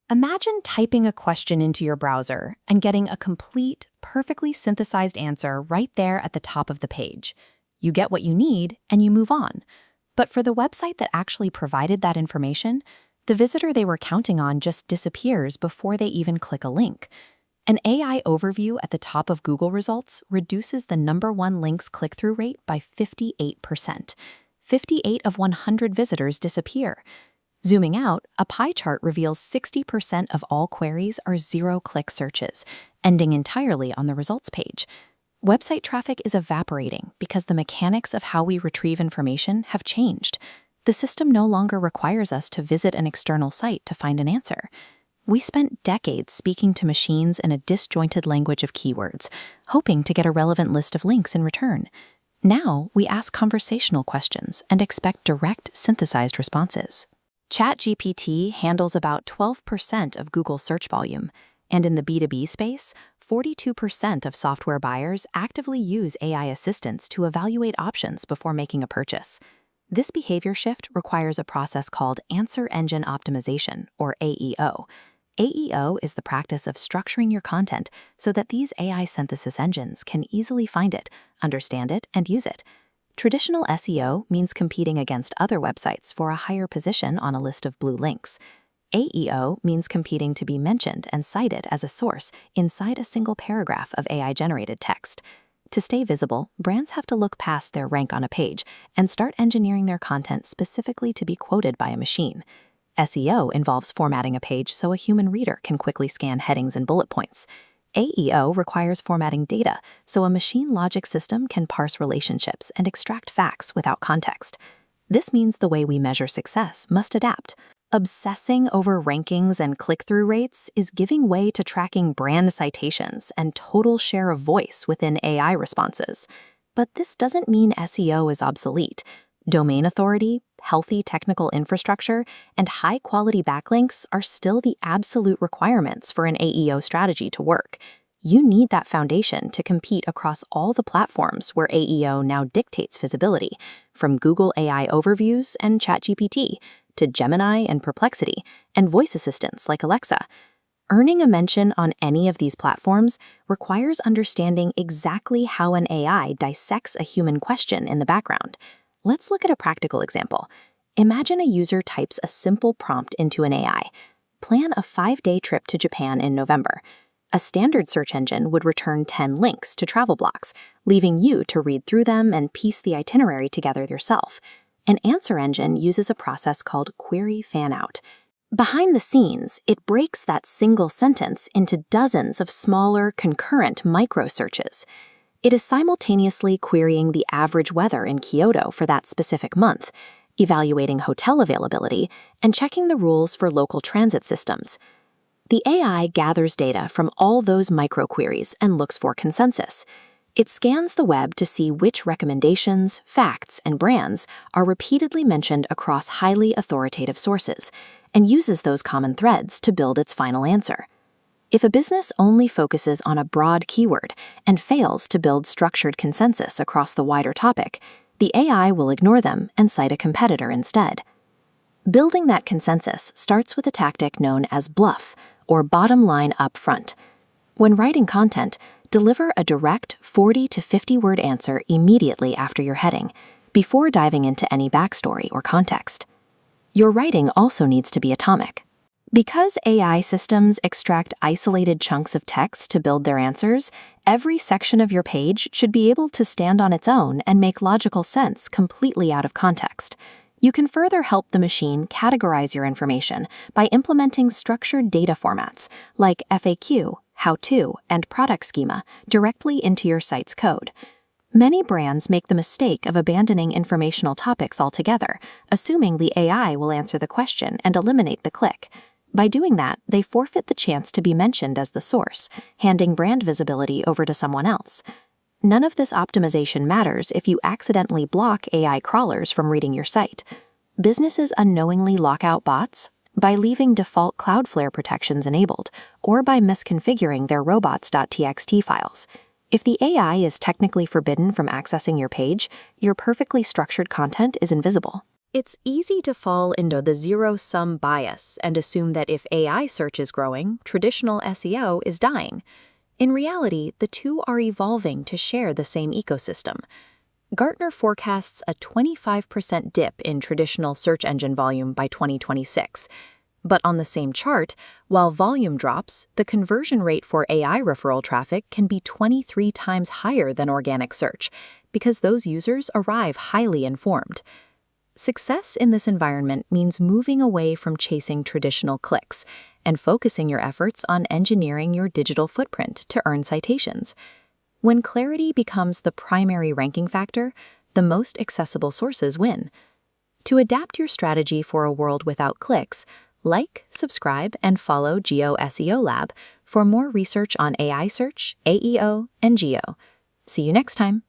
Imagine typing a question into your browser and getting a complete, perfectly synthesized answer right there at the top of the page. You get what you need and you move on. But for the website that actually provided that information, the visitor they were counting on just disappears before they even click a link. An AI overview at the top of Google results reduces the #1 link's click-through rate by 58%. 58 of 100 visitors disappear. Zooming out, a pie chart reveals 60% of all queries are zero-click searches, ending entirely on the results page. Website traffic is evaporating because the mechanics of how we retrieve information have changed. The system no longer requires us to visit an external site to find an answer. We spent decades speaking to machines in a disjointed language of keywords, hoping to get a relevant list of links in return. Now, we ask conversational questions and expect direct, synthesized responses. ChatGPT handles about 12% of Google's search volume, and in the B2B space, 42% of software buyers actively use AI assistants to evaluate options before making a purchase. This behavior shift requires a process called Answer Engine Optimization, or AEO. AEO is the practice of structuring your content so that these AI synthesis engines can easily find it, understand it, and use it. Traditional SEO means competing against other websites for a higher position on a list of blue links. AEO means competing to be mentioned and cited as a source inside a single paragraph of AI-generated text. To stay visible, brands have to look past their rank on a page and start engineering their content specifically to be quoted by a machine. SEO involves formatting a page so a human reader can quickly scan headings and bullet points. AEO requires formatting data so a machine logic system can parse relationships and extract facts without context. This means the way we measure success must adapt. Obsessing over rankings and click-through rates is giving way to tracking brand citations and total share of voice within AI responses. But this doesn't mean SEO is obsolete. Domain authority, healthy technical infrastructure, and high-quality backlinks are still the absolute requirements for an AEO strategy to work. You need that foundation to compete across all the platforms where AEO now dictates visibility, from Google AI Overviews and ChatGPT to Gemini and Perplexity, and voice assistants like Alexa. Earning a mention on any of these platforms requires understanding exactly how an AI dissects a human question in the background. Let's look at a practical example. Imagine a user types a simple prompt into an AI. Plan a 5-day trip to Japan in November. A standard search engine would return 10 links to travel blocks, leaving you to read through them and piece the itinerary together yourself. An answer engine uses a process called query fan-out. Behind the scenes, it breaks that single sentence into dozens of smaller, concurrent micro-searches. It is simultaneously querying the average weather in Kyoto for that specific month, evaluating hotel availability, and checking the rules for local transit systems. The AI gathers data from all those micro-queries and looks for consensus. It scans the web to see which recommendations, facts, and brands are repeatedly mentioned across highly authoritative sources, and uses those common threads to build its final answer. If a business only focuses on a broad keyword and fails to build structured consensus across the wider topic, the AI will ignore them and cite a competitor instead. Building that consensus starts with a tactic known as bluff, or bottom line up front. When writing content, deliver a direct 40 to 50-word answer immediately after your heading, before diving into any backstory or context. Your writing also needs to be atomic. Because AI systems extract isolated chunks of text to build their answers, every section of your page should be able to stand on its own and make logical sense completely out of context. You can further help the machine categorize your information by implementing structured data formats like FAQ, how-to, and product schema directly into your site's code. Many brands make the mistake of abandoning informational topics altogether, assuming the AI will answer the question and eliminate the click. By doing that, they forfeit the chance to be mentioned as the source, handing brand visibility over to someone else. None of this optimization matters if you accidentally block AI crawlers from reading your site. Businesses unknowingly lock out bots by leaving default Cloudflare protections enabled or by misconfiguring their robots.txt files. If the AI is technically forbidden from accessing your page, your perfectly structured content is invisible. It's easy to fall into the zero-sum bias and assume that if AI search is growing, traditional SEO is dying. In reality, the two are evolving to share the same ecosystem. Gartner forecasts a 25% dip in traditional search engine volume by 2026. But on the same chart, while volume drops, the conversion rate for AI referral traffic can be 23 times higher than organic search, because those users arrive highly informed. Success in this environment means moving away from chasing traditional clicks and focusing your efforts on engineering your digital footprint to earn citations. When clarity becomes the primary ranking factor, the most accessible sources win. To adapt your strategy for a world without clicks, like, subscribe, and follow Geo SEO Lab for more research on AI search, AEO, and Geo. See you next time.